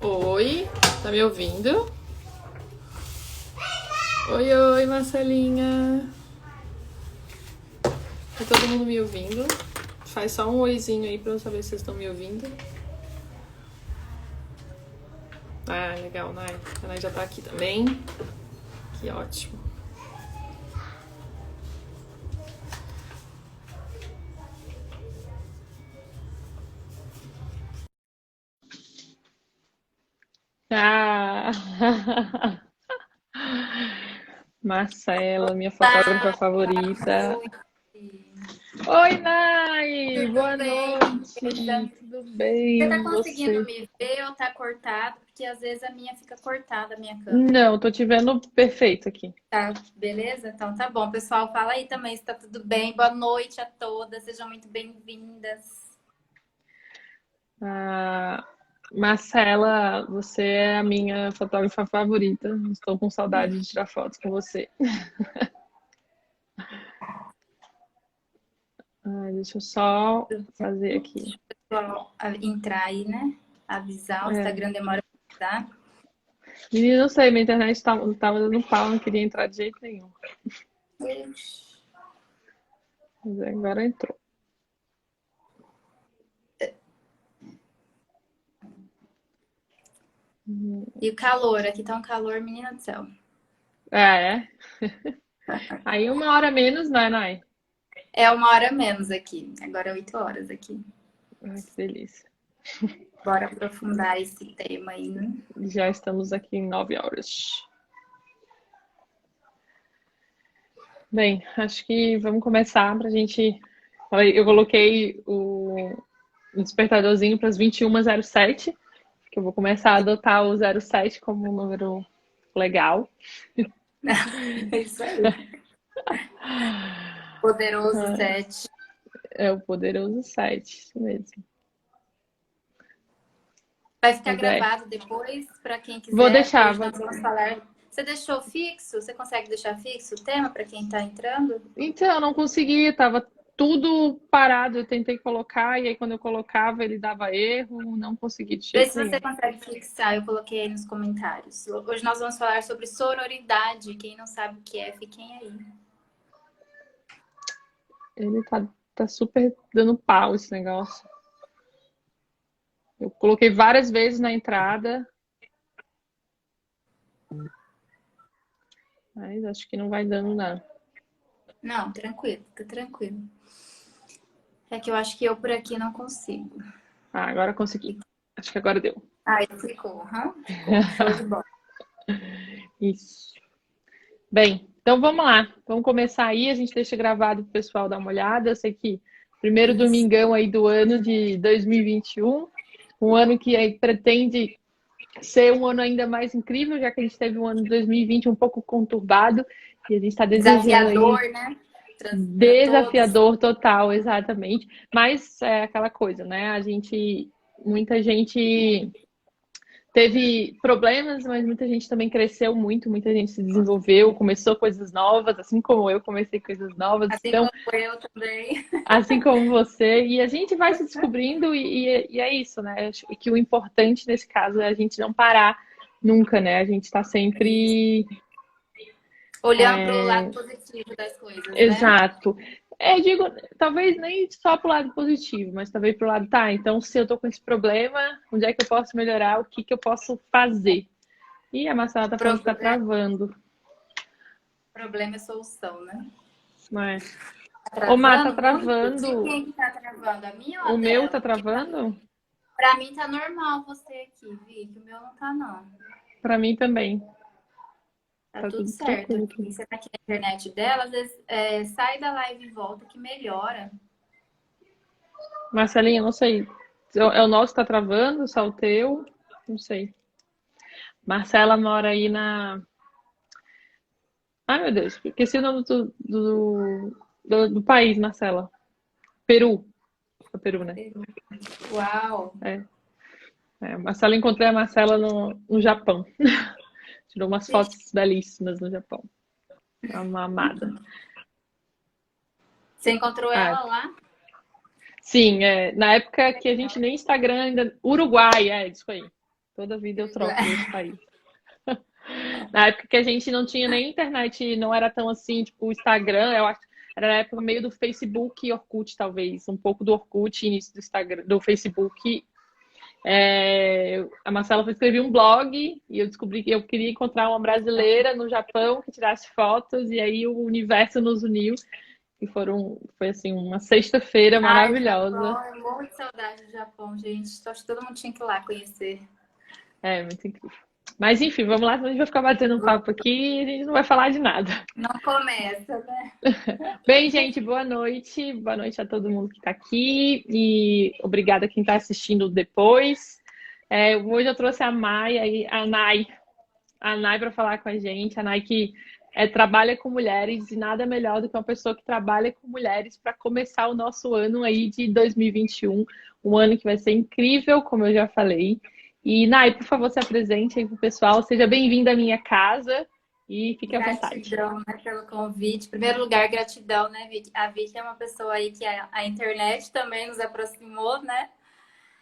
Oi, tá me ouvindo? Oi, oi, Marcelinha. Tá todo mundo me ouvindo? Faz só um oizinho aí pra eu saber se vocês estão me ouvindo. Ah, legal, Nai. A Nai já tá aqui também. Que ótimo. Ah! Marcela, minha fotógrafa Olá, boa favorita. noite. Oi, Nai! Tudo Boa bem, noite! querida? Tudo Você tá bem? conseguindo Você? me ver ou tá cortado? Porque às vezes a minha fica cortada, a minha câmera. Não, tô te vendo perfeito aqui. Tá, beleza? Então tá bom. Pessoal, fala aí também se tá tudo bem. Boa noite a todas, sejam muito bem-vindas. Ah, Marcela, você é a minha fotógrafa favorita. Estou com saudade de tirar fotos com você. Ai, deixa eu só fazer aqui. Deixa o pessoal entrar aí, né? Avisar, o É. Instagram demora pra avisar. Menina, não sei, minha internet tava dando pau, não queria entrar de jeito nenhum. Mas agora entrou. E o calor, aqui tá um calor, menina do céu. Ah, é? Aí uma hora menos, né, Nai? É 1 hora menos aqui. Agora é 8 horas aqui. Ai, que delícia. Bora aprofundar esse tema aí, né? Já estamos aqui em 9 horas. Bem, acho que vamos começar pra gente. Eu coloquei o despertadorzinho para as 21h07, que eu vou começar a adotar o 07 como um número legal. É isso aí. Poderoso 7. É o poderoso 7, isso mesmo. Vai ficar Mas é, gravado depois para quem vou quiser. deixar. Hoje nós vamos falar. Você deixou fixo? Você consegue deixar fixo o tema para quem está entrando? Então, eu não consegui, tava tudo parado. Eu tentei colocar, e aí quando eu colocava ele dava erro, não consegui de Vê jeito se você nenhum. consegue fixar. Eu coloquei aí nos comentários. Hoje nós vamos falar sobre sororidade. Quem não sabe o que é, fiquem aí. Ele tá super dando pau esse negócio. Eu coloquei várias vezes na entrada, mas acho que não vai dando nada. Não, tranquilo, tá tranquilo. É que eu acho que eu por aqui não consigo. Ah, agora consegui. Acho que agora deu. Aí ficou, ficou. Show de bola. Isso. Bem, então vamos lá. Vamos começar aí. A gente deixa gravado para o pessoal dar uma olhada. Eu sei que primeiro Isso. domingão aí do ano de 2021, um ano que aí pretende ser um ano ainda mais incrível, já que a gente teve um ano de 2020 um pouco conturbado e a gente está desejando aí Desafiador, né? Para todos. desafiador total, exatamente. Mas é aquela coisa, né? Muita gente teve problemas, mas muita gente também cresceu muito, muita gente se desenvolveu, começou coisas novas, assim como eu comecei coisas novas, Assim então, como eu também. assim como você, e a gente vai se descobrindo e é isso, né? Acho que o importante nesse caso é a gente não parar nunca, né? A gente está sempre Olhando para o lado positivo das coisas, né? exato. É, eu digo, talvez nem só pro lado positivo, mas talvez pro lado, tá, então se eu tô com esse problema, onde é que eu posso melhorar? O que que eu posso fazer? E a Marcela tá falando que tá Problema, travando. problema é solução, né? Não é? Tá Ô, Má, tá travando muito? De travando. quem que tá travando? A minha ou a O meu tá dela? Porque travando? para mim tá normal você aqui, Vicky. O meu não tá, não. Pra mim também. Tá Tá tudo tudo certo tranquilo aqui. aqui. Você tá aqui na internet dela, às vezes sai da live e volta que melhora. Marcelinha, não sei. É o nosso que tá travando, só o teu? Não sei. Marcela mora aí na. Ai, meu Deus, esqueci o nome do país, Marcela. Peru. É Peru, né? Uau! É. Marcela, encontrei a Marcela no Japão. Tirou umas fotos belíssimas no Japão. É uma amada. Você encontrou Ah, ela lá? sim, na época que a gente nem Instagram ainda. Uruguai, é isso aí. Toda vida eu troco desse país. Na época que a gente não tinha nem internet, não era tão assim, tipo, o Instagram, eu acho, era na época meio do Facebook e Orkut, talvez. Um pouco do Orkut, início do Instagram, do Facebook. A Marcela foi escrever um blog e eu descobri que eu queria encontrar uma brasileira no Japão que tirasse fotos, e aí o universo nos uniu. E foi assim, uma sexta-feira Ai, maravilhosa. Japão, eu morro de saudade do Japão, gente. Acho que todo mundo tinha que ir lá conhecer. É, muito incrível. Mas enfim, vamos lá, senão a gente vai ficar batendo um papo aqui e a gente não vai falar de nada. Não começa, né? Bem, gente, boa noite. Boa noite a todo mundo que está aqui e obrigada a quem está assistindo depois. Hoje eu trouxe a Maia e a Nai para falar com a gente. A Nai que trabalha com mulheres e nada melhor do que uma pessoa que trabalha com mulheres para começar o nosso ano aí de 2021, um ano que vai ser incrível, como eu já falei. E Nai, por favor, se apresente aí para o pessoal. Seja bem-vinda à minha casa e fique à vontade. Gratidão, né, pelo convite. Em primeiro lugar, gratidão, né, Vicky? A Vicky é uma pessoa aí que a internet também nos aproximou, né?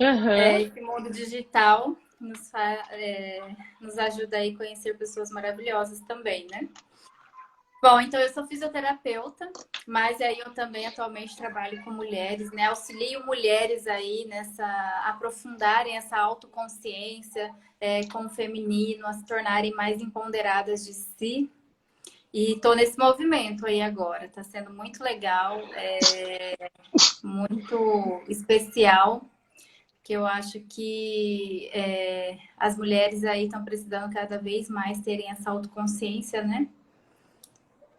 Aham. Esse mundo digital nos ajuda aí a conhecer pessoas maravilhosas também, né? Bom, então eu sou fisioterapeuta, mas aí eu também atualmente trabalho com mulheres, né? Auxilio mulheres aí nessa aprofundarem essa autoconsciência com o feminino, a se tornarem mais empoderadas de si. E estou nesse movimento aí agora. Está sendo muito legal, muito especial, que eu acho que as mulheres aí estão precisando cada vez mais terem essa autoconsciência, né?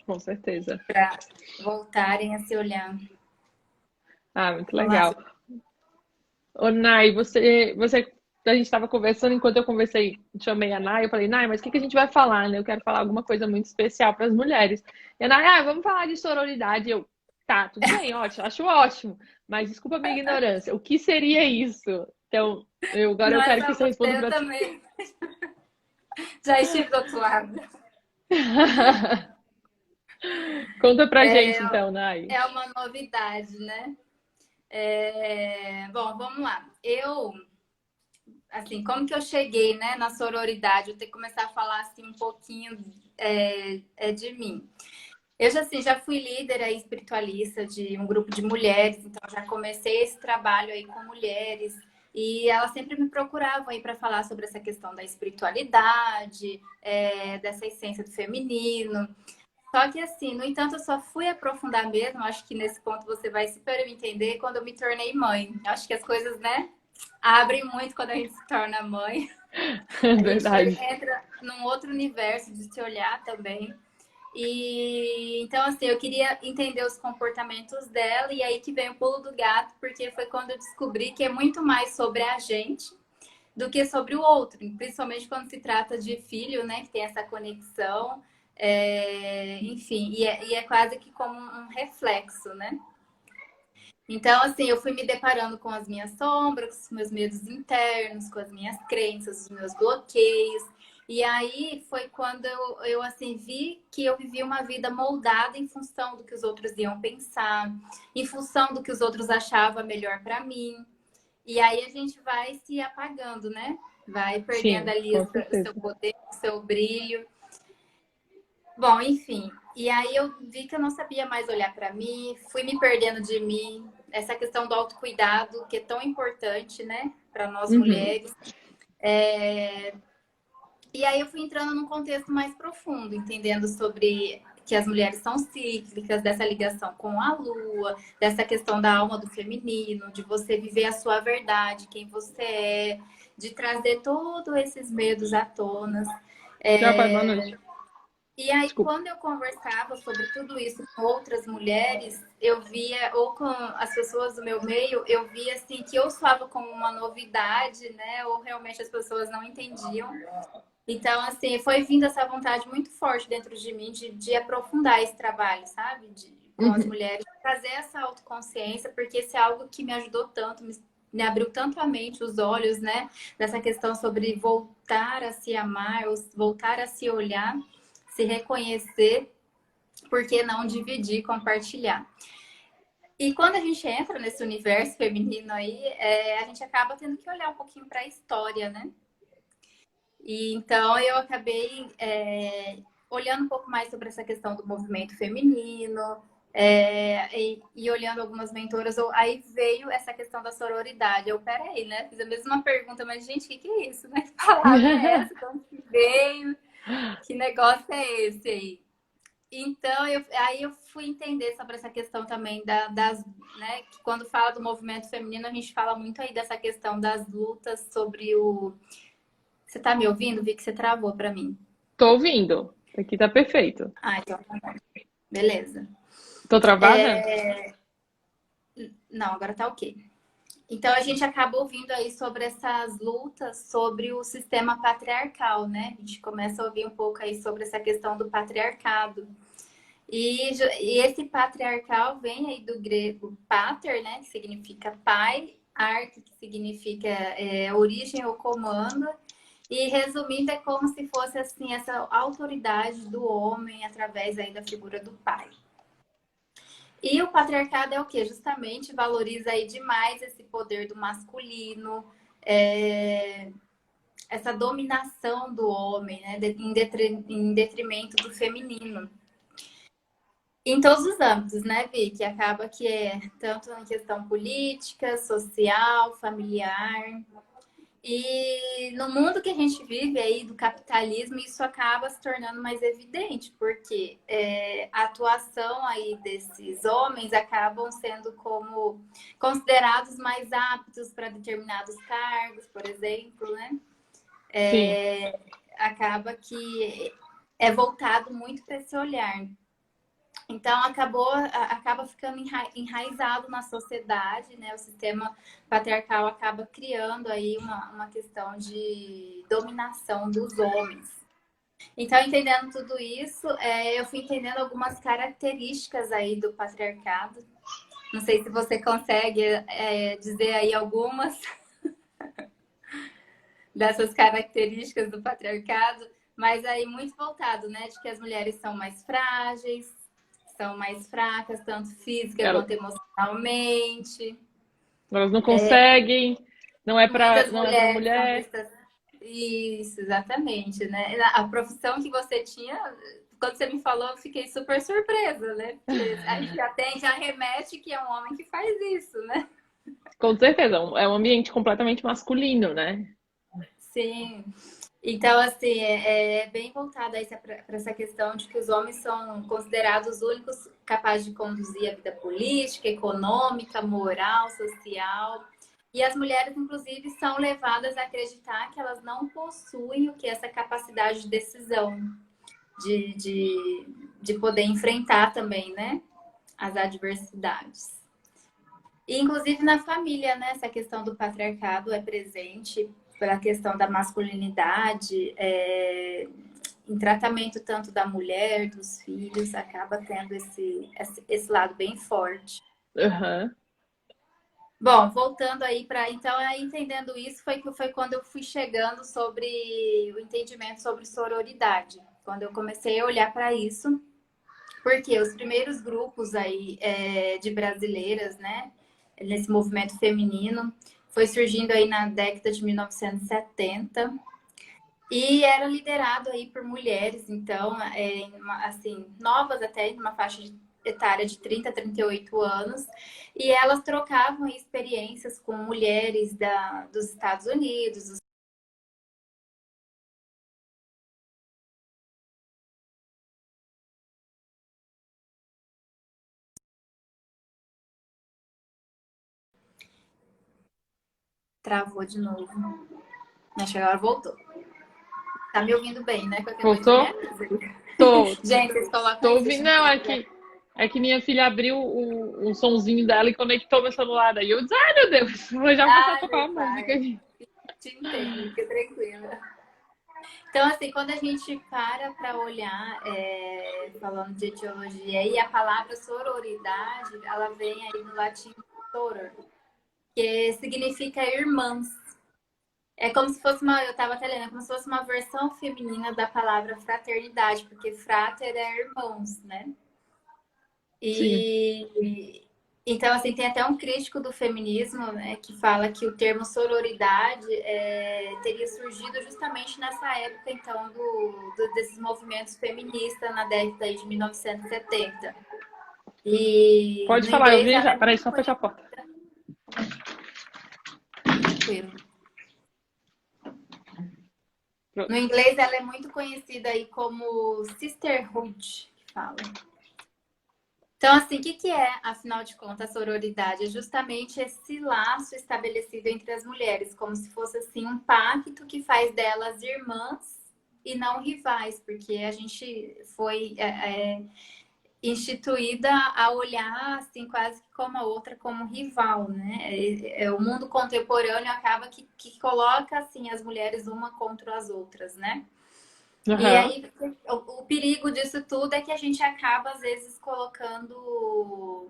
Com certeza. Para voltarem a se olhar. Ah, muito Olá, legal. Ô, Nai, a gente estava conversando enquanto eu conversei, chamei a Nai, eu falei, Nai, mas o que que a gente vai falar, né? Eu quero falar alguma coisa muito especial para as mulheres. E a Nai, vamos falar de sororidade. Eu, tá, tudo bem, ótimo, acho ótimo, mas desculpa a minha ignorância, o que seria isso? Então, agora não eu é quero que só você você, responda eu para ti. também. Já estive do outro lado. Conta pra gente, então, Nai. É uma novidade, né? Bom, vamos lá. Assim, como que eu cheguei, né, na sororidade? Eu tenho que começar a falar, assim, um pouquinho de mim. Eu já fui líder aí, espiritualista de um grupo de mulheres, então já comecei esse trabalho aí com mulheres e elas sempre me procuravam aí para falar sobre essa questão da espiritualidade, dessa essência do feminino. Só que assim, no entanto, eu só fui aprofundar mesmo, acho que nesse ponto você vai super me entender, quando eu me tornei mãe. Acho que as coisas, né, abrem muito quando a gente se torna mãe. A gente Verdade. entra num outro universo de se olhar também. E então, assim, eu queria entender os comportamentos dela, e aí que vem o pulo do gato, porque foi quando eu descobri que é muito mais sobre a gente do que sobre o outro, principalmente quando se trata de filho, né, que tem essa conexão, enfim, e é quase que como um reflexo, né? Então, assim, eu fui me deparando com as minhas sombras, com os meus medos internos, com as minhas crenças, os meus bloqueios. E aí foi quando eu assim, vi que eu vivia uma vida moldada em função do que os outros iam pensar, em função do que os outros achavam melhor para mim. E aí a gente vai se apagando, né? Vai perdendo Sim, ali com o seu certeza. poder, o seu brilho. Bom, enfim. E aí eu vi que eu não sabia mais olhar para mim, fui me perdendo de mim. Essa questão do autocuidado, que é tão importante, né, para nós Uhum. mulheres. E aí eu fui entrando num contexto mais profundo, entendendo sobre que as mulheres são cíclicas, dessa ligação com a lua, dessa questão da alma do feminino, de você viver a sua verdade, quem você é, de trazer todos esses medos à tona. Já, pai, boa noite. E aí, Desculpa. quando eu conversava sobre tudo isso com outras mulheres, eu via, ou com as pessoas do meu meio, eu via assim que eu soava como uma novidade, né? Ou realmente as pessoas não entendiam. Então, assim, foi vindo essa vontade muito forte dentro de mim de aprofundar esse trabalho, sabe? Com as Uhum. mulheres, trazer essa autoconsciência, porque isso é algo que me ajudou tanto, me abriu tanto a mente, os olhos, né? Dessa questão sobre voltar a se amar, voltar a se olhar, se reconhecer, por que não dividir, compartilhar. E quando a gente entra nesse universo feminino aí, a gente acaba tendo que olhar um pouquinho para a história, né? E então eu acabei olhando um pouco mais sobre essa questão do movimento feminino, e olhando algumas mentoras, aí veio essa questão da sororidade. Eu, peraí, né? Fiz a mesma pergunta, mas, gente, o que é isso, né? Que palavra é essa? Como que veio? Que negócio é esse aí? Então, aí eu fui entender sobre essa questão também né? Que quando fala do movimento feminino, a gente fala muito aí dessa questão das lutas sobre o... Você tá me ouvindo? Vi que você travou para mim. Tô ouvindo. Aqui tá perfeito. Ah, então tá bom. Beleza. Tô travada? Não, agora tá ok. Então a gente acaba ouvindo aí sobre essas lutas sobre o sistema patriarcal, né? A gente começa a ouvir um pouco aí sobre essa questão do patriarcado. E esse patriarcal vem aí do grego pater, né? Que significa pai, arque, que significa origem ou comando. E resumindo, é como se fosse assim essa autoridade do homem através aí da figura do pai. E o patriarcado é o que? Justamente valoriza aí demais esse poder do masculino, essa dominação do homem, né? Em detrimento do feminino. Em todos os âmbitos, né, Vi? Que acaba que é tanto em questão política, social, familiar. E no mundo que a gente vive aí do capitalismo, isso acaba se tornando mais evidente, porque a atuação aí desses homens acabam sendo como considerados mais aptos para determinados cargos, por exemplo, né? Sim. Acaba que é voltado muito para esse olhar. Então, acaba ficando enraizado na sociedade, né? O sistema patriarcal acaba criando aí uma questão de dominação dos homens. Então, entendendo tudo isso, eu fui entendendo algumas características aí do patriarcado. Não sei se você consegue dizer aí algumas dessas características do patriarcado, mas aí muito voltado, né? De que as mulheres são mais frágeis, são mais fracas, tanto física quanto emocionalmente. Elas não conseguem, Muitas não é para mulheres são mulher. vistas. Isso, exatamente, né? A profissão que você tinha, quando você me falou, eu fiquei super surpresa, né? Porque a gente já remete que é um homem que faz isso, né? Com certeza, é um ambiente completamente masculino, né? Sim. Então, assim, é bem voltada para essa questão de que os homens são considerados os únicos capazes de conduzir a vida política, econômica, moral, social. E as mulheres, inclusive, são levadas a acreditar que elas não possuem o que é essa capacidade de decisão, de poder enfrentar também, né, as adversidades. E, inclusive, na família, né, essa questão do patriarcado é presente pela questão da masculinidade, em tratamento tanto da mulher, dos filhos, acaba tendo esse lado bem forte. Uhum. Bom, voltando aí para então, aí, entendendo isso, foi quando eu fui chegando sobre o entendimento sobre sororidade, quando eu comecei a olhar para isso, porque os primeiros grupos aí de brasileiras, né, nesse movimento feminino, foi surgindo aí na década de 1970 e era liderado aí por mulheres, então, assim, novas até, numa faixa etária de 30 a 38 anos, e elas trocavam experiências com mulheres dos Estados Unidos. Travou de novo. Acho que agora voltou. Tá me ouvindo bem, né? Qualquer coisa me Voltou? avisa. Tô, Gente, vocês colocam tô aí, ouvindo. deixa Não, eu ver. é que minha filha abriu o sonzinho dela e conectou meu celular. Daí eu disse, ai meu Deus, vou já começar a Ai, tocar meu uma música pai, aqui. te entendo, fica tranquila. Então, assim, quando a gente para olhar, falando de etiologia, e a palavra sororidade, ela vem aí do latim soror, que significa irmãs. É como se fosse eu estava até lendo, é como se fosse uma versão feminina da palavra fraternidade, porque frater é irmãos, né? Sim. E Então, assim, tem até um crítico do feminismo, né, que fala que o termo sororidade teria surgido justamente nessa época, então, desses movimentos feministas na década de 1970. E Pode no falar, eu inglês vi ela já. é Peraí, muito só fechar a porta. tranquilo. No Pronto. inglês ela é muito conhecida aí como sisterhood, que fala. Então, assim, o que é, afinal de contas, a sororidade? É justamente esse laço estabelecido entre as mulheres, como se fosse, assim, um pacto que faz delas irmãs e não rivais, porque a gente foi instituída a olhar, assim, quase que como a outra como rival, né? O mundo contemporâneo acaba que coloca, assim, as mulheres uma contra as outras, né? E Aham. aí, o perigo disso tudo é que a gente acaba, às vezes, colocando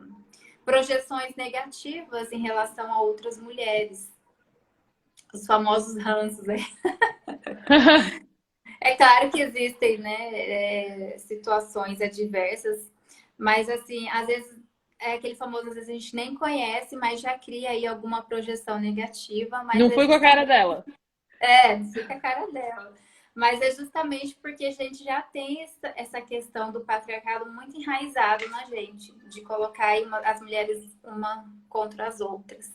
projeções negativas em relação a outras mulheres. Os famosos ranços, né? É claro que existem, né, situações adversas, mas, assim, às vezes, é aquele famoso, às vezes a gente nem conhece, mas já cria aí alguma projeção negativa, mas Não é fui com a cara justamente dela. não fica a cara dela. Mas é justamente porque a gente já tem essa questão do patriarcado muito enraizado na gente, de colocar aí as mulheres uma contra as outras.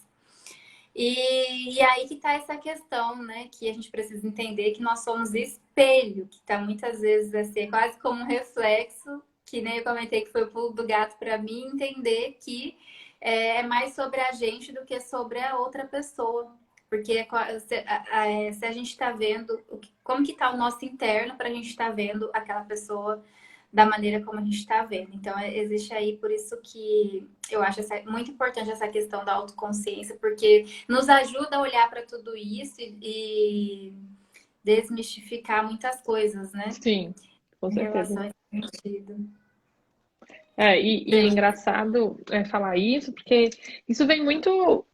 E aí que tá essa questão, né? Que a gente precisa entender que nós somos espelho, que tá muitas vezes assim, quase como um reflexo, que nem eu comentei que foi o pulo do gato para mim, entender que é mais sobre a gente do que sobre a outra pessoa. Porque se a gente está vendo como que está o nosso interno para a gente estar vendo aquela pessoa da maneira como a gente está vendo. Então, existe aí, por isso que eu acho muito importante essa questão da autoconsciência, porque nos ajuda a olhar para tudo isso e desmistificar muitas coisas, né? Sim, com Em certeza. relação a esse sentido. E é engraçado falar isso, porque isso vem muito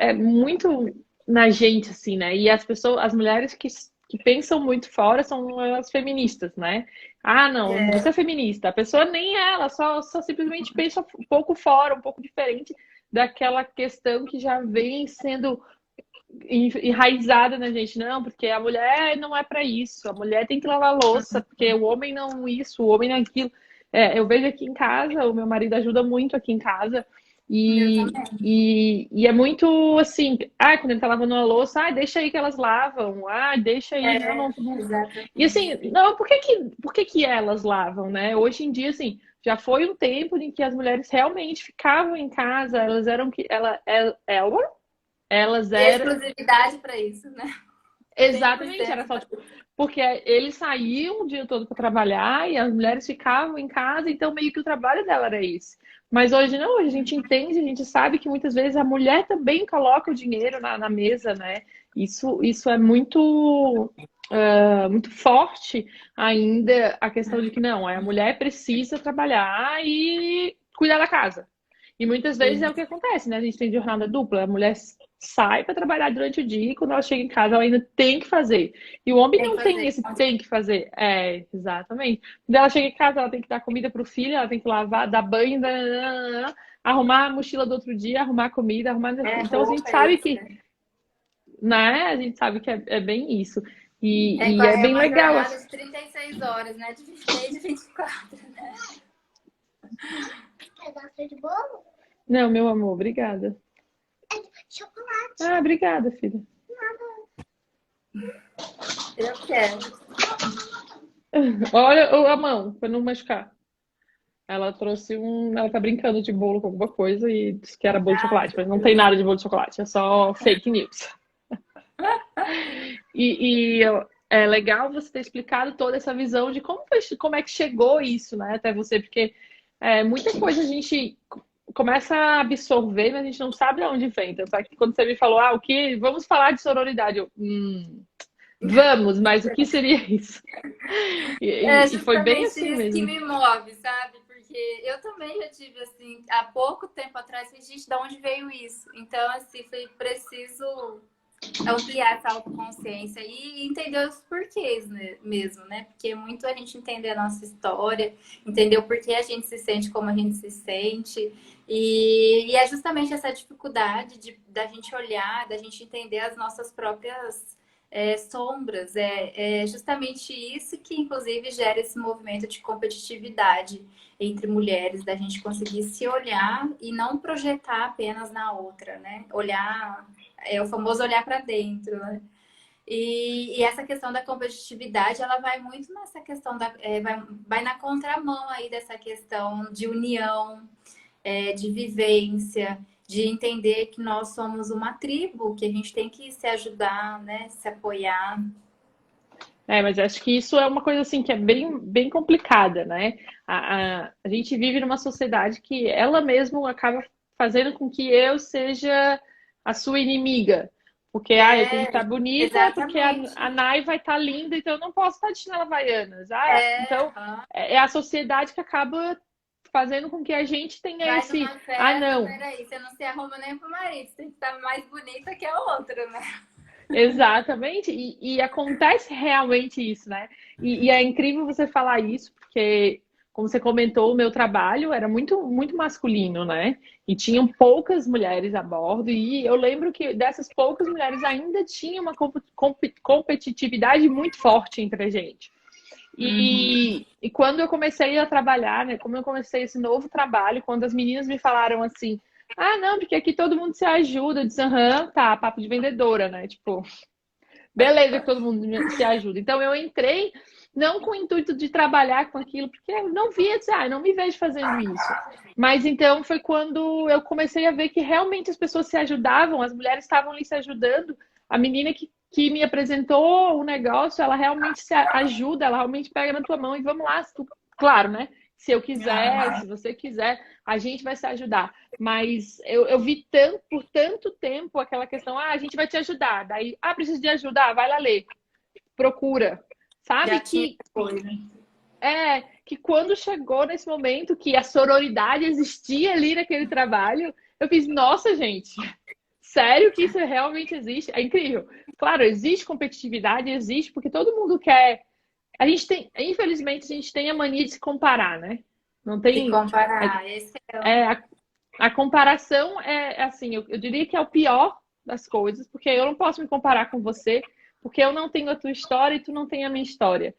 na gente, assim, né? E as pessoas, as mulheres que pensam muito fora são as feministas, né? Ah, não, você é feminista. A pessoa nem é, ela só simplesmente pensa um pouco fora, um pouco diferente daquela questão que já vem sendo enraizada na gente. Não, porque a mulher não é para isso. A mulher tem que lavar louça, porque o homem não isso, o homem não aquilo. Eu vejo aqui em casa, o meu marido ajuda muito aqui em casa. Meu E, também. e é muito assim, quando ele tá lavando a louça, deixa aí que elas lavam, deixa aí, não. E Exatamente. assim, não, por que que elas lavam, né? Hoje em dia, assim, já foi um tempo em que as mulheres realmente ficavam em casa, elas eram que elas eram Exclusividade para isso, né? exatamente, 100% era só para tipo, porque eles saíam o dia todo para trabalhar e as mulheres ficavam em casa, então meio que o trabalho dela era esse. Mas hoje não, hoje a gente entende, a gente sabe que muitas vezes a mulher também coloca o dinheiro na mesa, né? Isso é muito forte ainda a questão de que não, a mulher precisa trabalhar e cuidar da casa. E muitas vezes é o que acontece, né? A gente tem jornada dupla, a mulher sai para trabalhar durante o dia e quando ela chega em casa ela ainda tem que fazer. E o homem tem que não tem fazer. esse tem que fazer. Exatamente. Quando ela chega em casa, ela tem que dar comida pro filho, ela tem que lavar, dar banho, arrumar a mochila do outro dia, arrumar comida, arrumar. Então a gente Roupa, sabe isso. que, né? A gente sabe que é bem isso. E é É bem uma legal. jornada de 36 horas, né? De 26 e 24, né? Pedaço de bolo? Não, meu amor, obrigada. É de chocolate. Obrigada, filha. Eu quero. Olha a mão, para não machucar. Ela trouxe ela tá brincando de bolo com alguma coisa e disse que era bolo de Ah, chocolate, meu mas não tem Deus. nada de bolo de chocolate, é só fake news. E é legal você ter explicado toda essa visão de como é que chegou isso, né, até você, porque muita coisa a gente começa a absorver, mas a gente não sabe de onde vem. Então, só que quando você me falou, o que? Vamos falar de sororidade. Vamos, mas o que seria isso? É E foi bem justamente assim isso que mesmo. me move, sabe? Porque eu também já tive, assim, há pouco tempo atrás, falei, gente, de onde veio isso? Então, assim, foi preciso ampliar essa autoconsciência e entender os porquês, né, mesmo, né? Porque muito a gente entender a nossa história, entender o porquê a gente se sente como a gente se sente. E é justamente essa dificuldade da gente olhar, da gente entender as nossas próprias sombras. É justamente isso que, inclusive, gera esse movimento de competitividade entre mulheres, da gente conseguir se olhar e não projetar apenas na outra, né? Olhar, é o famoso olhar para dentro, né? E essa questão da competitividade, ela vai muito nessa questão vai na contramão aí dessa questão de união, de vivência, de entender que nós somos uma tribo, que a gente tem que se ajudar, né? Se apoiar. Mas acho que isso é uma coisa assim que é bem, bem complicada, né? A gente vive numa sociedade que ela mesma acaba fazendo com que eu seja a sua inimiga. Porque eu tenho que estar bonita, porque Exatamente. a Nai vai estar linda, então eu não posso estar de chinela havaianas. Então Aham. é a sociedade que acaba fazendo com que a gente tenha Vai esse, numa festa, não. peraí, você não se arruma nem pro marido, você tem que estar mais bonita que a outra, né? Exatamente, e acontece realmente isso, né? E é incrível você falar isso, porque, como você comentou, o meu trabalho era muito, muito masculino, né? E tinham poucas mulheres a bordo, e eu lembro que dessas poucas mulheres ainda tinha uma competitividade muito forte entre a gente. E quando eu comecei a trabalhar, né? Como eu comecei esse novo trabalho, quando as meninas me falaram assim, não, porque aqui todo mundo se ajuda, eu disse, aham, tá, papo de vendedora, né? Tipo, beleza que todo mundo se ajuda. Então eu entrei não com o intuito de trabalhar com aquilo, porque eu não via, disse, não me vejo fazendo isso. Mas então foi quando eu comecei a ver que realmente as pessoas se ajudavam, as mulheres estavam ali se ajudando. A menina que me apresentou o negócio, ela realmente se ajuda, ela realmente pega na tua mão e vamos lá. Claro, né? Se eu quiser, se você quiser, a gente vai se ajudar. Mas eu vi por tanto tempo aquela questão, a gente vai te ajudar. Daí, precisa de ajuda, vai lá ler, procura. Sabe Já tinha coisa. Que quando chegou nesse momento que a sororidade existia ali naquele trabalho, eu fiz, nossa, gente, sério que isso realmente existe? É incrível. Claro, existe competitividade, existe, porque todo mundo quer. A gente tem, infelizmente, a gente tem a mania de se comparar, né? Não Se tem. comparar, esse é o... É, a comparação é assim, eu diria que é o pior das coisas, porque eu não posso me comparar com você, porque eu não tenho a tua história e tu não tem a minha história.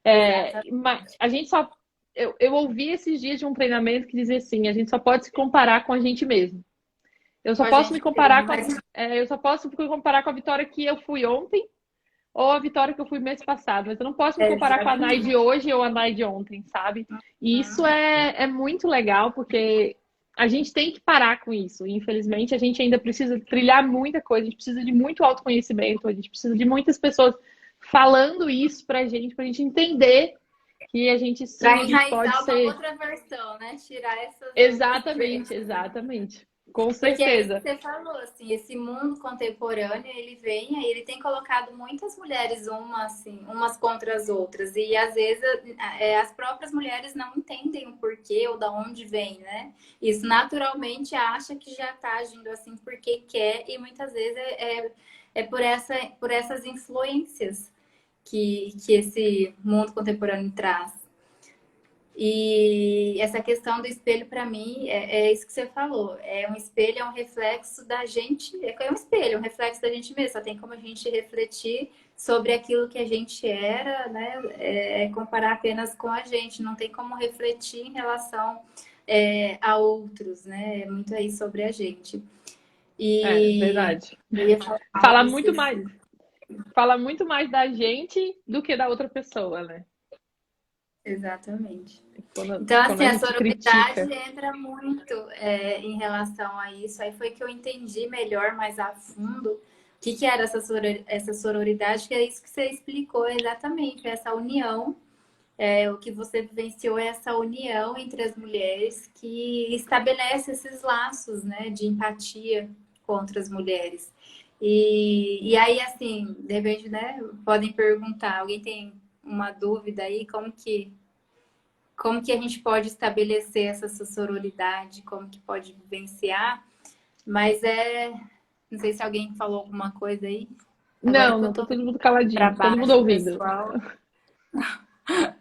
Exatamente. Mas a gente só. Eu ouvi esses dias de um treinamento que dizia assim: a gente só pode se comparar com a gente mesmo. Eu Com só a posso me gente comparar mesmo, com mas eu só posso me comparar com a vitória que eu fui ontem ou a vitória que eu fui mês passado. Mas eu não posso me comparar com a Nai exatamente. de hoje ou a Nai de ontem, sabe? E isso é muito legal, porque a gente tem que parar com isso. E, infelizmente, a gente ainda precisa trilhar muita coisa, a gente precisa de muito autoconhecimento, a gente precisa de muitas pessoas falando isso pra gente entender que a gente sim, Para a gente pode enraizar uma ser. outra versão, né? Tirar essas outras Exatamente, crenças. exatamente. Com Porque é isso que certeza. você falou, assim, esse mundo contemporâneo, ele vem aí, ele tem colocado muitas mulheres umas contra as outras. E às vezes as próprias mulheres não entendem o porquê ou da onde vem, né? Isso naturalmente acha que já está agindo assim porque quer, e muitas vezes é por essas influências que esse mundo contemporâneo traz. E essa questão do espelho, para mim, é isso que você falou. É um espelho, é um reflexo da gente. É um espelho, é um reflexo da gente mesmo. Só tem como a gente refletir sobre aquilo que a gente era, né? Comparar apenas com a gente. Não tem como refletir em relação a outros, né? É muito aí sobre a gente. E Verdade. eu ia falar Fala algo, muito esqueci. mais. Fala muito mais da gente do que da outra pessoa, né? Exatamente. Então, Quando assim, a a gente sororidade critica. entra muito em relação a isso. Aí foi que eu entendi melhor, mais a fundo, o que era essa sororidade, que é isso que você explicou exatamente, essa união. O que você vivenciou é essa união entre as mulheres que estabelece esses laços, né, de empatia com outras mulheres. E aí, assim, de repente, né, podem perguntar, alguém tem uma dúvida aí, como que a gente pode estabelecer essa sororidade, como que pode vivenciar, mas Não sei se alguém falou alguma coisa aí. Agora Não, que eu não, tá tô todo mundo para caladinho, todo mundo baixo, ouvindo. pessoal,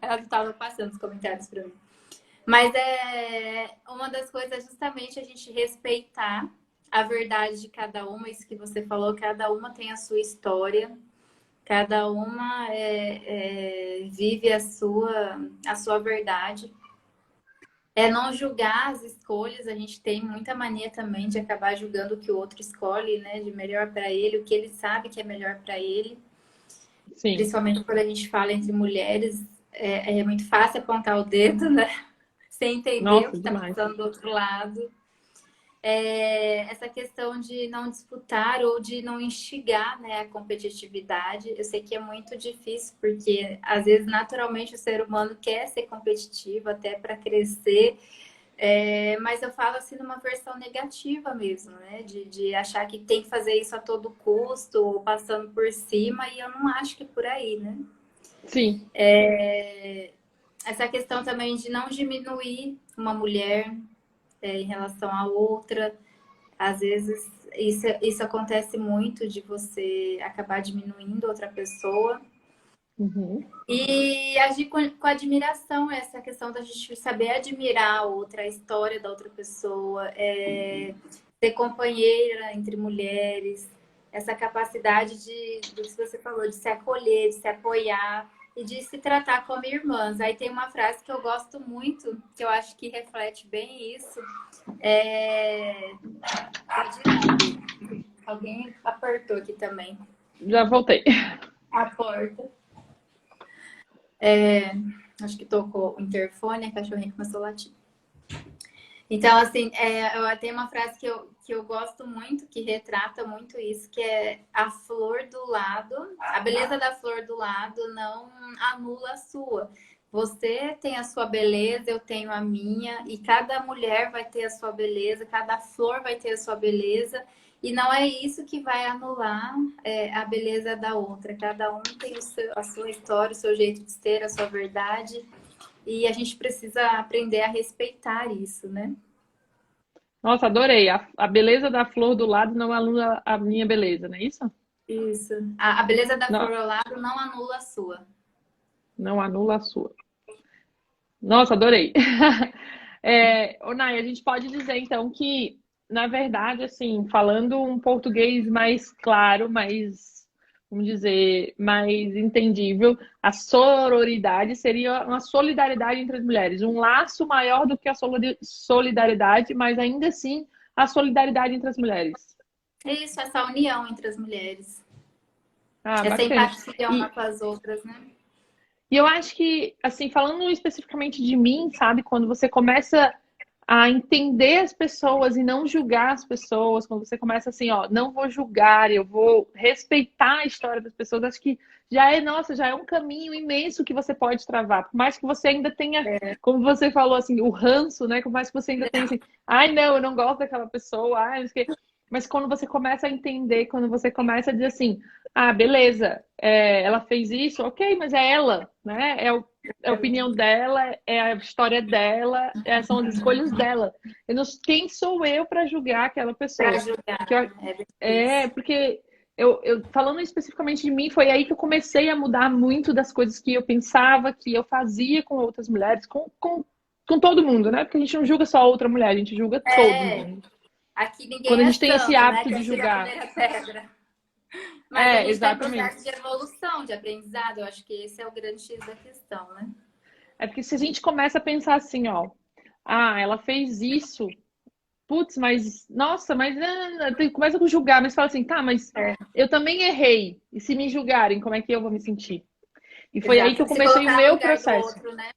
ela estava passando os comentários para mim. Mas uma das coisas é justamente a gente respeitar a verdade de cada uma, isso que você falou, cada uma tem a sua história, cada uma vive a sua verdade. É não julgar as escolhas, a gente tem muita mania também de acabar julgando o que o outro escolhe, né, de melhor para ele, o que ele sabe que é melhor para ele. Sim. Principalmente quando a gente fala entre mulheres, é muito fácil apontar o dedo, né? Sem entender o Nossa, que está demais. passando do outro lado. Essa questão de não disputar ou de não instigar, né, a competitividade. Eu sei que é muito difícil, porque às vezes naturalmente o ser humano quer ser competitivo até para crescer, mas eu falo assim numa versão negativa mesmo, né? De achar que tem que fazer isso a todo custo, ou passando por cima, e eu não acho que é por aí, né? Sim. Essa questão também de não diminuir uma mulher em relação à outra. Às vezes isso acontece muito de você acabar diminuindo outra pessoa. Uhum. E agir com admiração, essa questão da gente saber admirar a outra, a história da outra pessoa, ser companheira entre mulheres, essa capacidade do que você falou, de se acolher, de se apoiar e de se tratar como irmãs. Aí tem uma frase que eu gosto muito, que eu acho que reflete bem isso. Pode ir. Alguém apertou aqui também Já voltei. a porta. Acho que tocou o interfone, a cachorrinha começou a latir. Então, assim, eu tenho uma frase que eu gosto muito, que retrata muito isso, que é a flor do lado, a beleza da flor do lado não anula a sua. Você tem a sua beleza, eu tenho a minha, e cada mulher vai ter a sua beleza, cada flor vai ter a sua beleza, e não é isso que vai anular a beleza da outra. Cada um tem a sua história, o seu jeito de ser, a sua verdade. E a gente precisa aprender a respeitar isso, né? Nossa, adorei. A beleza da flor do lado não anula a minha beleza, não é isso? Isso. A beleza da Não, flor ao lado não anula a sua. não anula a sua. Nossa, adorei. Ô, Nai, a gente pode dizer então que, na verdade, assim, falando um português mais claro, mais, vamos dizer, mais entendível, a sororidade seria uma solidariedade entre as mulheres, um laço maior do que a solidariedade, mas ainda assim a solidariedade entre as mulheres. É isso, essa união entre as mulheres. Ah, Essa bacana. empatia uma E, com as outras, né? e eu acho que, assim, falando especificamente de mim, sabe, quando você começa a entender as pessoas e não julgar as pessoas, quando você começa assim, ó, não vou julgar, eu vou respeitar a história das pessoas, acho que já é, nossa, já é um caminho imenso que você pode travar, por mais que você ainda tenha, como você falou assim, o ranço, né, por mais que você ainda tenha assim, ai não, eu não gosto daquela pessoa, ai, não sei o quê. Mas quando você começa a entender, quando você começa a dizer assim, ah, beleza, ela fez isso, ok, mas é ela, né? É a opinião dela, é a história dela, são as escolhas dela. Quem sou eu para julgar aquela Para pessoa? julgar. Que eu- porque falando especificamente de mim, foi aí que eu comecei a mudar muito das coisas que eu pensava, que eu fazia com outras mulheres, com todo mundo, né? Porque a gente não julga só outra mulher, a gente julga todo mundo. Aqui Quando ninguém a é gente tem esse santo, né? hábito Que de atira a julgar. primeira pedra. Mas a gente está em processo Exatamente. de evolução, de aprendizado. Eu acho que esse é o grande X da questão, né? É porque se a gente começa a pensar assim, ó, ah, ela fez isso, putz, mas nossa, mas começa com julgar, mas fala assim, tá, mas eu também errei. E se me julgarem, como é que eu vou me sentir? E foi aí que eu Exato. Se comecei o colocar no meu lugar do processo. outro, né?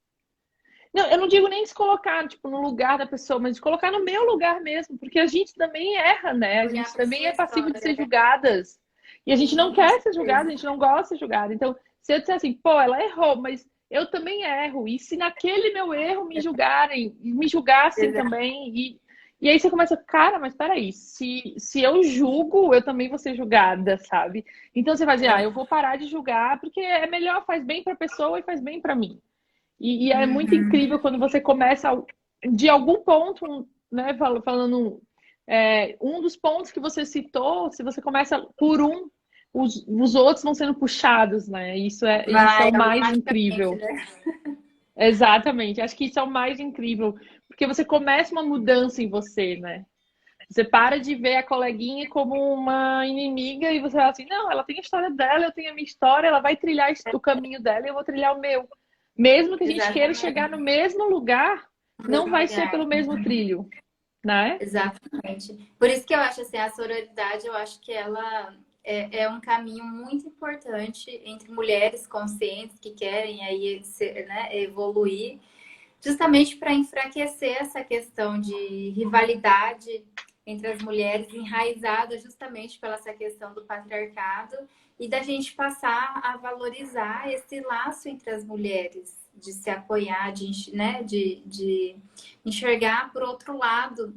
Não, eu não digo nem se colocar, tipo, no lugar da pessoa, mas de colocar no meu lugar mesmo, porque a gente também erra, né? A Olhar gente para também sua é passivo de história. ser julgadas. E a gente não Sim, com quer ser julgada, a certeza. gente não gosta de ser julgada. Então, se eu disser assim, pô, ela errou, mas eu também erro. E se naquele meu erro me julgarem, e me julgassem Exato. também, e aí você começa, cara, mas peraí, se eu julgo, eu também vou ser julgada, sabe? Então você vai dizer, ah, eu vou parar de julgar, porque é melhor, faz bem pra pessoa e faz bem pra mim. E é muito Uhum. incrível quando você começa, de algum ponto, né, falando, um dos pontos que você citou, se você começa por um, os outros vão sendo puxados, né? Isso é Vai o mais automaticamente, incrível. né? Exatamente. Acho que isso é o mais incrível, porque você começa uma mudança em você, né? Você para de ver a coleguinha como uma inimiga e você fala assim, não, ela tem a história dela, eu tenho a minha história, ela vai trilhar o caminho dela e eu vou trilhar o meu. Mesmo que a gente queira chegar no Exatamente. mesmo lugar, No não mesmo vai ser lugar. pelo mesmo trilho, né? Exatamente. Por isso que eu acho assim, a sororidade, eu acho que ela é um caminho muito importante entre mulheres conscientes que querem aí, né, evoluir, justamente para enfraquecer essa questão de rivalidade entre as mulheres, enraizada justamente pela essa questão do patriarcado, e da gente passar a valorizar esse laço entre as mulheres, de se apoiar, né, de enxergar por outro lado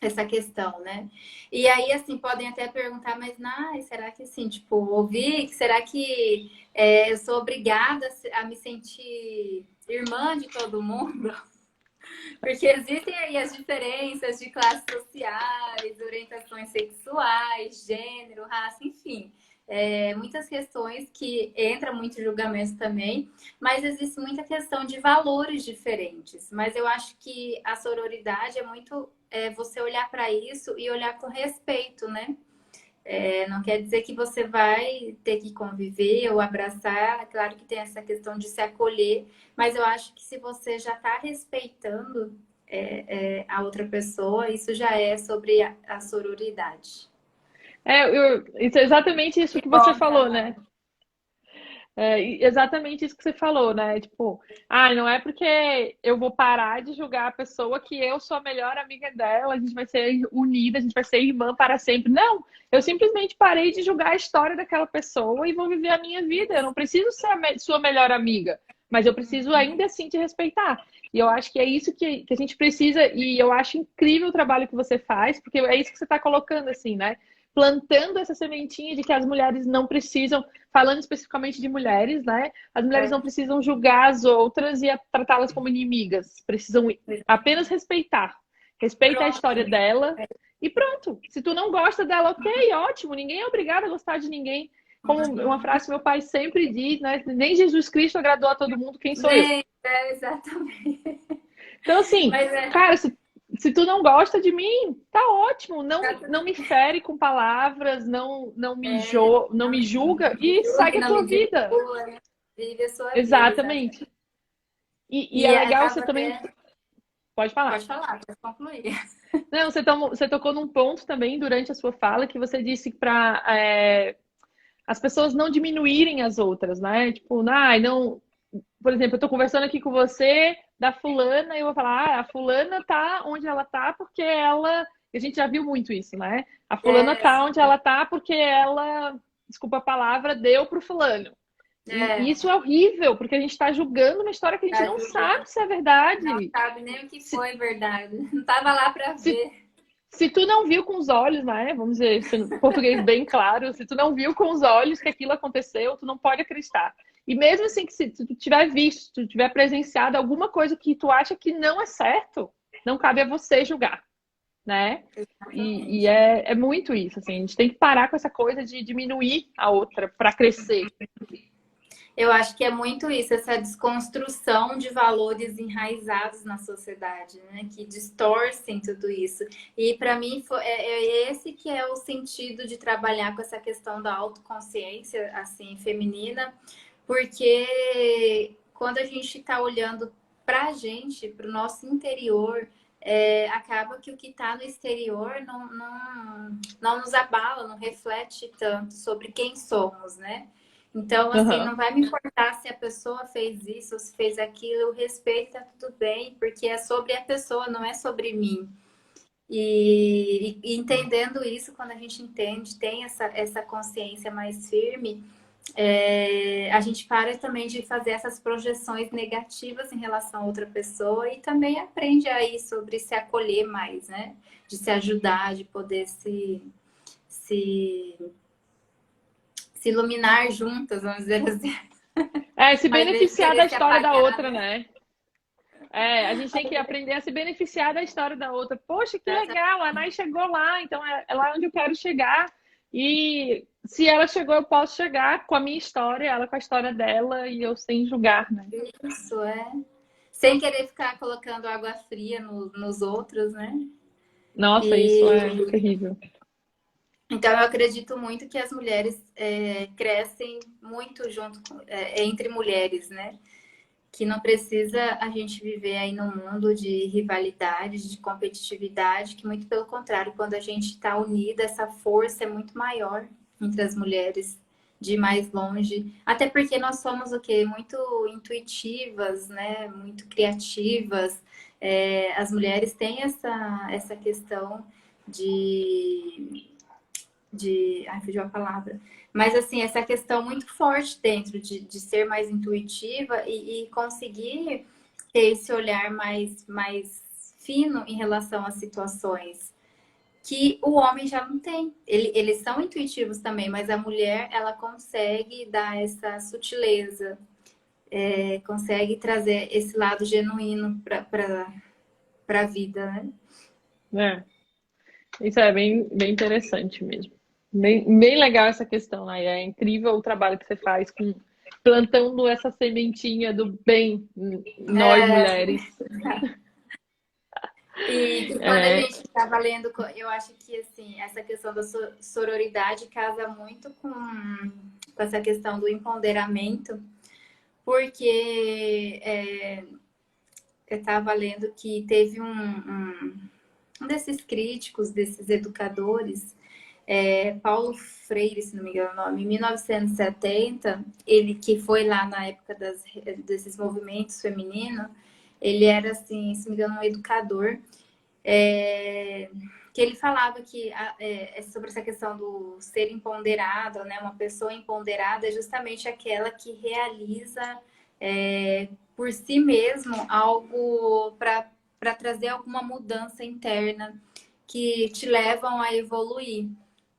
essa questão, né? E aí, assim, podem até perguntar, mas, Nai, será que, assim, tipo, ouvir, será que eu sou obrigada a me sentir irmã de todo mundo? Porque existem aí as diferenças de classes sociais, orientações sexuais, gênero, raça, enfim. Muitas questões que entra muito julgamento também, mas existe muita questão de valores diferentes. Mas eu acho que a sororidade é muito você olhar para isso e olhar com respeito, né? Não quer dizer que você vai ter que conviver ou abraçar. Claro que tem essa questão de se acolher, mas eu acho que se você já está respeitando a outra pessoa, isso já é sobre a sororidade. Isso é exatamente isso Que que você bom, falou, Tamara. né? Exatamente isso que você falou, né? Tipo, não é porque eu vou parar de julgar a pessoa que eu sou a melhor amiga dela, a gente vai ser unida, a gente vai ser irmã para sempre. Não, eu simplesmente parei de julgar a história daquela pessoa e vou viver a minha vida. Eu não preciso ser a sua melhor amiga, mas eu preciso ainda assim te respeitar. E eu acho que é isso que a gente precisa, e eu acho incrível o trabalho que você faz, porque é isso que você está colocando, assim, né? Plantando essa sementinha de que as mulheres não precisam, falando especificamente de mulheres, né? As mulheres não precisam julgar as outras e tratá-las como inimigas. Precisam apenas respeitar. Respeita a história Pronto. dela e pronto. Se tu não gosta dela, ok, ótimo. Ninguém é obrigado a gostar de ninguém. Como uma frase que meu pai sempre diz, né? Nem Jesus Cristo agradou a todo mundo, quem sou eu? Exatamente. Então, assim, Mas cara, se tu não gosta de mim, tá ótimo. Não me fere com palavras, não me julga e julgue, segue a não me tua vida. diminua, né? Vive a sua vida, exatamente. Exatamente. E é E legal acaba você também. até. Pode falar. Pode falar, pode concluir. Não, você tocou num ponto também durante a sua fala que você disse para as pessoas não diminuírem as outras, né? Tipo, não. Por exemplo, eu tô conversando aqui com você da fulana e eu vou falar, a fulana tá onde ela tá porque ela. A gente já viu muito isso, né? A fulana tá onde ela tá porque ela, desculpa a palavra, deu pro fulano. E É, isso é horrível, porque a gente está julgando uma história que a gente tá não julgando. sabe se é Não verdade. sabe nem o que Se, foi verdade. Não tava lá para se, ver. se tu não viu com os olhos, né? Vamos dizer, sendo português bem claro, se tu não viu com os olhos que aquilo aconteceu, tu não pode acreditar. E mesmo assim, que se tu tiver visto, se tu tiver presenciado alguma coisa que tu acha que não é certo, não cabe a você julgar, né? E Exatamente. é muito isso, assim, a gente tem que parar com essa coisa de diminuir a outra para crescer. Eu acho que é muito isso, essa desconstrução de valores enraizados na sociedade, né? Que distorcem tudo isso. E para mim é esse que é o sentido de trabalhar com essa questão da autoconsciência, assim, feminina, porque quando a gente está olhando para a gente, para o nosso interior, acaba que o que está no exterior não nos abala, não reflete tanto sobre quem somos, né? Então, assim, Uhum. não vai me importar se a pessoa fez isso ou se fez aquilo, o respeito tá tudo bem, porque é sobre a pessoa, não é sobre mim. E entendendo isso, quando a gente entende, tem essa consciência mais firme, a gente para também de fazer essas projeções negativas em relação a outra pessoa e também aprende aí sobre se acolher mais, né? De se ajudar, de poder se iluminar juntas, vamos dizer assim. Se Mas vezes beneficiar da querer se história da apagar, outra, né? né? A gente tem que aprender a se beneficiar da história da outra. Poxa, que legal, a Nai chegou lá, então é lá onde eu quero chegar. E se ela chegou, eu posso chegar com a minha história, ela com a história dela, e eu sem julgar, né? Isso, sem querer ficar colocando água fria nos outros, né? Nossa, isso é E terrível. então eu acredito muito que as mulheres crescem muito junto entre mulheres, né? Que não precisa a gente viver aí num mundo de rivalidade, de competitividade, que muito pelo contrário, quando a gente está unida, essa força é muito maior entre as mulheres, de ir mais longe. Até porque nós somos o quê? Muito intuitivas, né? Muito criativas. As mulheres têm essa questão ai, fugiu a palavra. Mas, assim, essa questão muito forte dentro de ser mais intuitiva e conseguir ter esse olhar mais fino em relação às situações que o homem já não tem. Eles são intuitivos também, mas a mulher, ela consegue dar essa sutileza, consegue trazer esse lado genuíno para a vida, né? Isso é bem interessante mesmo. Bem legal essa questão, né? É incrível o trabalho que você faz plantando essa sementinha do bem em nós mulheres. E que quando a gente estava lendo, eu acho que assim, essa questão da sororidade casa muito com essa questão do empoderamento, porque eu estava lendo que teve um desses críticos, desses educadores, Paulo Freire, se não me engano o nome, em 1970, ele que foi lá na época desses movimentos femininos, ele era, assim, se não me engano, um educador, que ele falava que sobre essa questão do ser empoderada, né? Uma pessoa empoderada é justamente aquela que realiza por si mesmo algo para trazer alguma mudança interna que te levam a evoluir.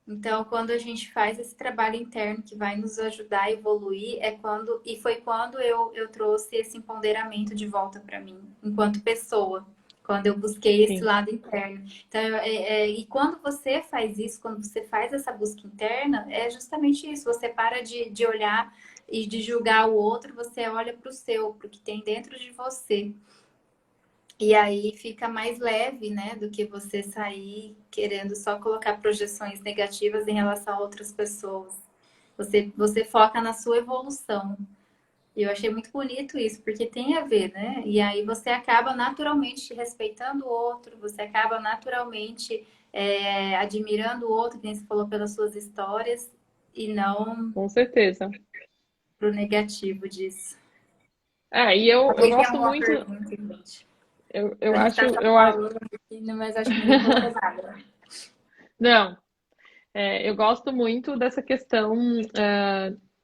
Então, quando a gente faz esse trabalho interno que vai nos ajudar a evoluir, foi quando eu trouxe esse empoderamento de volta para mim, enquanto pessoa, quando eu busquei esse lado interno. Então, e quando você faz isso, quando você faz essa busca interna, é justamente isso, você para de olhar e de julgar o outro, você olha para o que tem dentro de você. E aí fica mais leve, né, do que você sair querendo só colocar projeções negativas em relação a outras pessoas. Você foca na sua evolução. E eu achei muito bonito isso, porque tem a ver, né? E aí você acaba naturalmente respeitando o outro, você acaba naturalmente admirando o outro, quem você falou pelas suas histórias, e não Com certeza. pro negativo disso. E eu Alguém tem gosto alguma muito. pergunta, gente? Eu A gente acho. tá só falando aqui, mas acho que ninguém colocou nada. Não, eu gosto muito dessa questão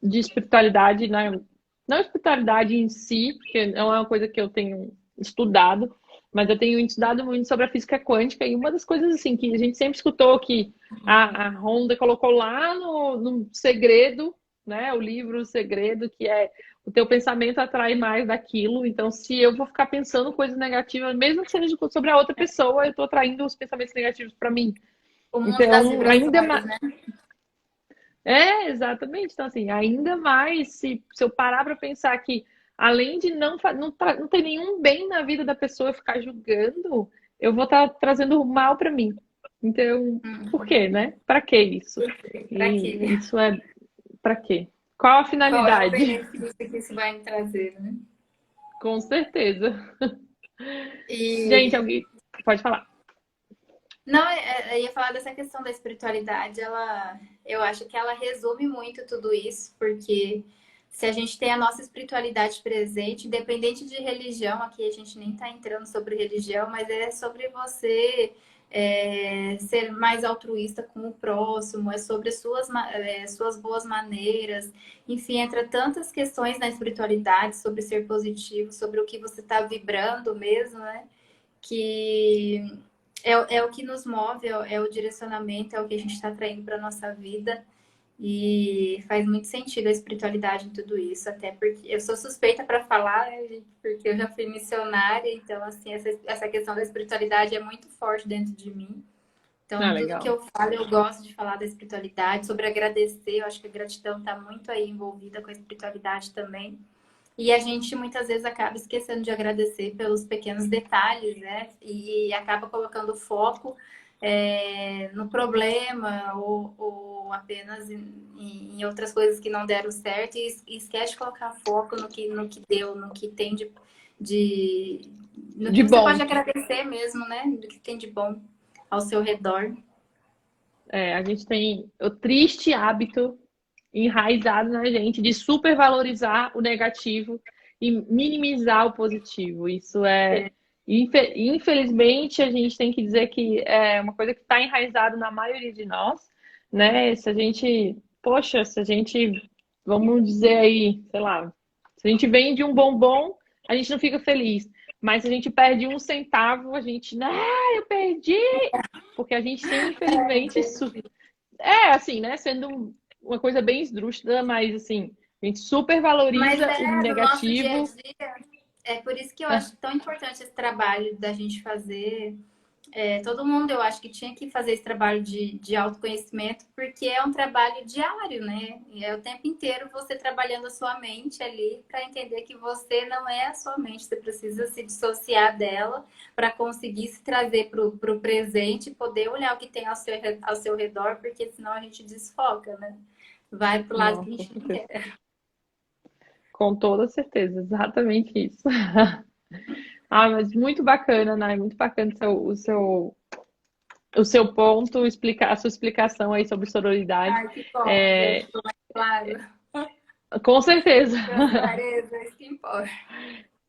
de espiritualidade, né? Não espiritualidade em si, porque não é uma coisa que eu tenho estudado, mas eu tenho estudado muito sobre a física quântica, e uma das coisas assim que a gente sempre escutou que a Honda colocou lá no Segredo, né? O livro O Segredo, que é o teu pensamento atrai mais daquilo. Então, se eu vou ficar pensando coisas negativas, mesmo que seja sobre a outra pessoa, eu estou atraindo os pensamentos negativos para mim. O mundo das Então, ainda vibrações, mais. né? Exatamente. Então, assim, ainda mais se eu parar para pensar que, além de não ter nenhum bem na vida da pessoa, eu ficar julgando, eu vou estar trazendo mal para mim. Então, por quê, né? Para que isso? Pra quê? E isso é para quê? Qual a Qual é o finalidade? benefício que isso vai me trazer, né? Com certeza. Gente, E alguém pode falar. não, eu ia falar dessa questão da espiritualidade, eu acho que ela resume muito tudo isso, porque se a gente tem a nossa espiritualidade presente, independente de religião, aqui a gente nem está entrando sobre religião, mas é sobre você ser mais altruísta com o próximo, é sobre suas boas maneiras, enfim, entra tantas questões na espiritualidade sobre ser positivo, sobre o que você está vibrando mesmo, né? Que é o que nos move, é o direcionamento, é o que a gente está traindo para a nossa vida. E faz muito sentido a espiritualidade em tudo isso, até porque eu sou suspeita para falar, né, gente? Porque eu já fui missionária, então, assim, essa questão da espiritualidade é muito forte dentro de mim. Ah, Então, tudo que legal. eu falo, eu gosto de falar da espiritualidade, sobre agradecer. Eu acho que a gratidão está muito aí envolvida com a espiritualidade também. E a gente muitas vezes acaba esquecendo de agradecer pelos pequenos detalhes, né? E acaba colocando foco no problema ou apenas em outras coisas que não deram certo e esquece de colocar foco no que deu, no que tem no que De você pode bom. agradecer mesmo, né? Do que tem de bom ao seu redor. A gente tem o triste hábito enraizado na gente de supervalorizar o negativo e minimizar o positivo. Isso infelizmente, a gente tem que dizer que é uma coisa que está enraizado na maioria de nós, né? Se a gente, poxa, se a gente, vamos dizer aí, sei lá, se a gente vende um bombom, a gente não fica feliz. Mas se a gente perde um centavo, a gente, ah, eu perdi! Porque a gente tem, infelizmente, assim, né? Sendo uma coisa bem esdrúxula, mas assim, a gente super Mas valoriza o no nosso dia a negativo. dia, é por isso que eu Ah, acho tão importante esse trabalho da gente fazer. Todo mundo, eu acho que tinha que fazer esse trabalho de autoconhecimento, porque é um trabalho diário, né? E é o tempo inteiro você trabalhando a sua mente ali para entender que você não é a sua mente, você precisa se dissociar dela para conseguir se trazer para o presente e poder olhar o que tem ao seu redor, porque senão a gente desfoca, né? Vai pro lado não, que a com gente não certeza. quer. Com toda certeza, exatamente isso. Ah, mas muito bacana, Nai, muito bacana o seu ponto, a sua explicação aí sobre sororidade. Ai, que bom, já É, ficou mais claro. com certeza. Deu clareza, isso que importa.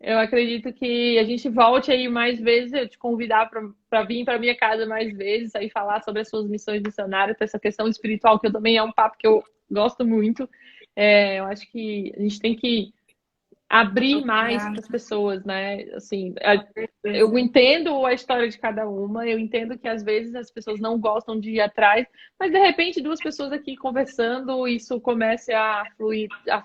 Eu acredito que a gente volte aí mais vezes, eu te convidar para vir para minha casa mais vezes, aí falar sobre as suas missões missionárias, essa questão espiritual, que eu também é um papo que eu gosto muito. Eu acho que a gente tem que abrir mais para as Obrigada, pessoas, né? Assim, com eu certeza. entendo a história de cada uma, eu entendo que às vezes as pessoas não gostam de ir atrás, mas de repente duas pessoas aqui conversando, isso comece a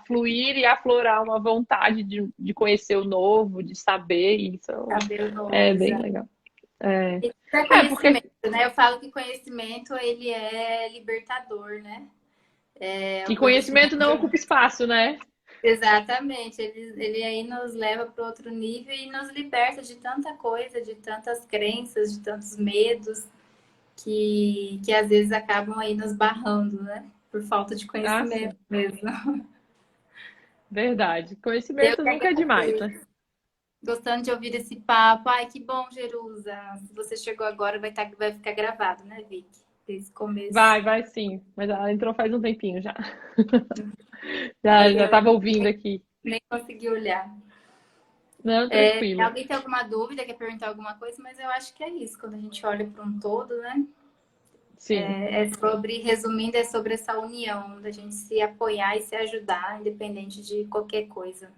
fluir e aflorar uma vontade de conhecer o novo, de saber, e isso Saber o novo, é bem exato. legal. É, E tudo é porque conhecimento, né? Eu falo que conhecimento, ele é libertador, né? É que o conhecimento não conhecimento, ocupa espaço, né? exatamente. Ele aí nos leva para outro nível e nos liberta de tanta coisa, de tantas crenças, de tantos medos que às vezes acabam aí nos barrando, né? Por falta de Ah, conhecimento sim, mesmo. verdade. Eu Conhecimento que nunca é demais, agradeço. né? Gostando de ouvir esse papo. Ai, que bom, Jerusa. Se você chegou agora, vai ficar gravado, né, Vicky? Desde o começo. Vai sim. Mas ela entrou faz um tempinho já. Já Aí já eu estava ouvindo aqui. nem consegui olhar. Não, tranquilo. Alguém tem alguma dúvida, quer perguntar alguma coisa? Mas eu acho que é isso. Quando a gente olha para um todo, né? Sim, Resumindo, é sobre essa união, da gente se apoiar e se ajudar, independente de qualquer coisa.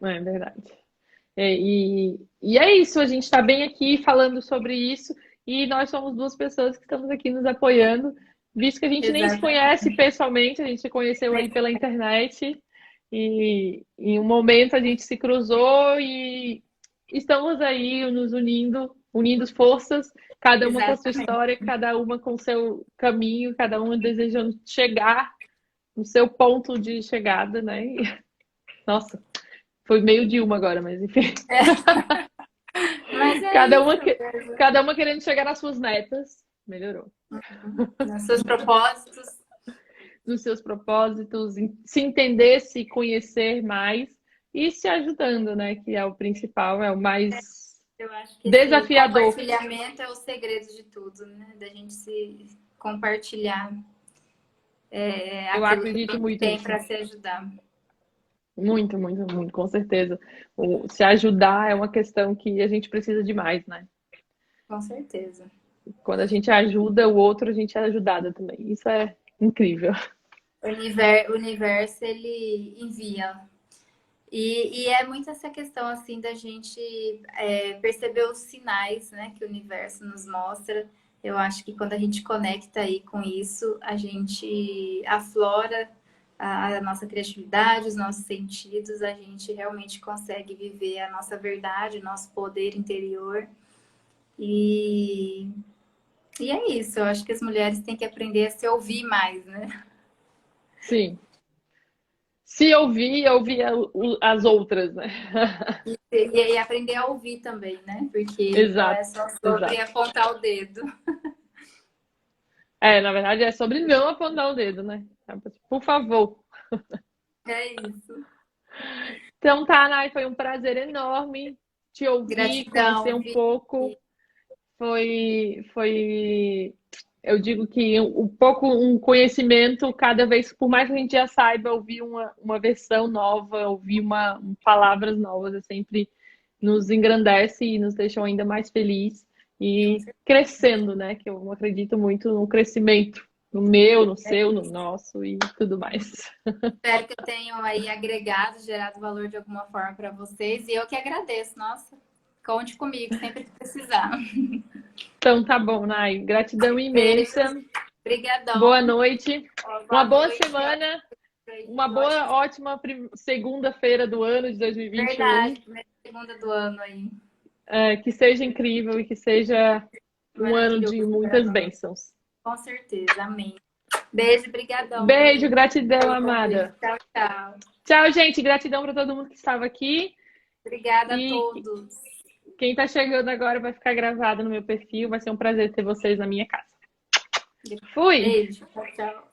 é verdade. E é isso, a gente está bem aqui falando sobre isso e nós somos duas pessoas que estamos aqui nos apoiando, visto que a gente nem se conhece Exatamente. pessoalmente, a gente se conheceu aí pela internet e em um momento a gente se cruzou e estamos aí nos unindo forças, cada uma com a sua Exatamente. história, cada uma com o seu caminho, cada uma desejando chegar no seu ponto de chegada, né? Nossa, foi meio Dilma agora, mas enfim. Mas é Cada isso uma, mesmo. cada uma querendo chegar nas suas metas. Melhorou. Nos seus propósitos. Nos seus propósitos, se entender, se conhecer mais e se ajudando, né? Que é o principal, é o mais Eu acho que esse desafiador. compartilhamento é o segredo de tudo, né? Da gente se compartilhar Eu aquilo que a acredito gente muito tem nisso. para se ajudar. Muito, muito, muito, com certeza. Se ajudar é uma questão que a gente precisa demais, né? Com certeza. Quando a gente ajuda o outro, a gente é ajudada também. Isso é incrível. O universo, ele envia. E é muito essa questão, assim, da gente perceber os sinais, né, que o universo nos mostra. Eu acho que quando a gente conecta aí com isso, a gente aflora a nossa criatividade, os nossos sentidos, a gente realmente consegue viver a nossa verdade, o nosso poder interior. E, e é isso, eu acho que as mulheres têm que aprender a se ouvir mais, né? Sim. Se ouvir, ouvir as outras, né? E aprender a ouvir também, né? Porque não é Exato, só sobre exato. apontar o dedo. Na verdade é sobre não apontar o dedo, né? Por favor. É isso. Então tá, Nai, foi um prazer enorme te ouvir, conhecer Gratidão, um Vi. pouco. Foi, eu digo que um pouco um conhecimento, cada vez, por mais que a gente já saiba, ouvir uma versão nova, ouvir palavras novas, sempre nos engrandece e nos deixam ainda mais felizes e crescendo, né? Que eu acredito muito no crescimento, no meu, no seu, no nosso e tudo mais. Espero que eu tenha aí agregado, gerado valor de alguma forma para vocês. E eu que agradeço. Nossa, conte comigo sempre que precisar. Então tá bom, Nai. Gratidão Beijo. imensa. Boa Obrigadão. noite. Uma Boa boa noite. semana. Uma boa, Ótimo. ótima segunda-feira do ano de 2021. Verdade. Primeira segunda do ano aí. Que seja incrível e que seja um ano de Maravilhoso para muitas nós. bênçãos. Com certeza. Amém. Beijo, brigadão, Beijo, Vi, gratidão, pelo convite. amada. Tchau, tchau. Tchau, gente. Gratidão para todo mundo que estava aqui. Obrigada a E todos. quem está chegando agora vai ficar gravado no meu perfil. Vai ser um prazer ter vocês na minha casa. Fui! Beijo. Tchau, tchau.